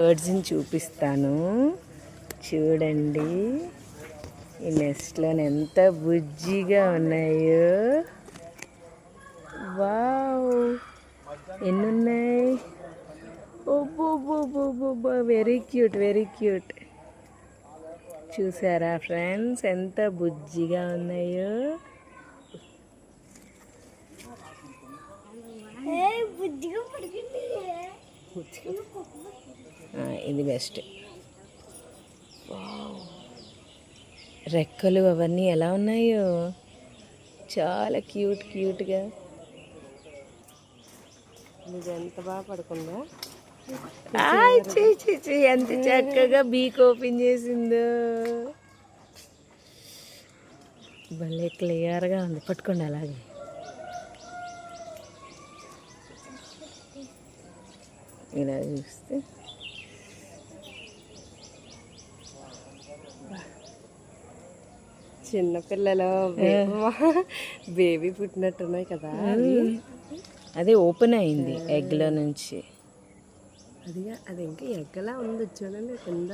బర్డ్స్ని చూపిస్తాను చూడండి. ఈ నెస్ట్లో ఎంత బుజ్జిగా ఉన్నాయో. వావ్, ఎన్ని ఉన్నాయి! ఓబ్బోబ్బోబ్బోబ్బో, వెరీ క్యూట్, వెరీ క్యూట్. చూసారా ఫ్రెండ్స్ ఎంత బుజ్జిగా ఉన్నాయో. ఇది బెస్ట్. రెక్కలు అవన్నీ ఎలా ఉన్నాయో, చాలా క్యూట్ క్యూట్గా. ఇది ఎంత బాగా పడుకుందా! ఎంత చక్కగా బీక్ ఓపెన్ చేసిందో. భలే క్లియర్గా ఉంది. పట్టుకోండి అలాగే. ఇలా చూస్తే చిన్నపిల్లలు బేబీ పుట్టినట్టున్నాయి కదా. అదే ఓపెన్ అయింది ఎగ్లో నుంచి. అది ఇంకా ఎగ్గలా ఉంది చూడండి కింద.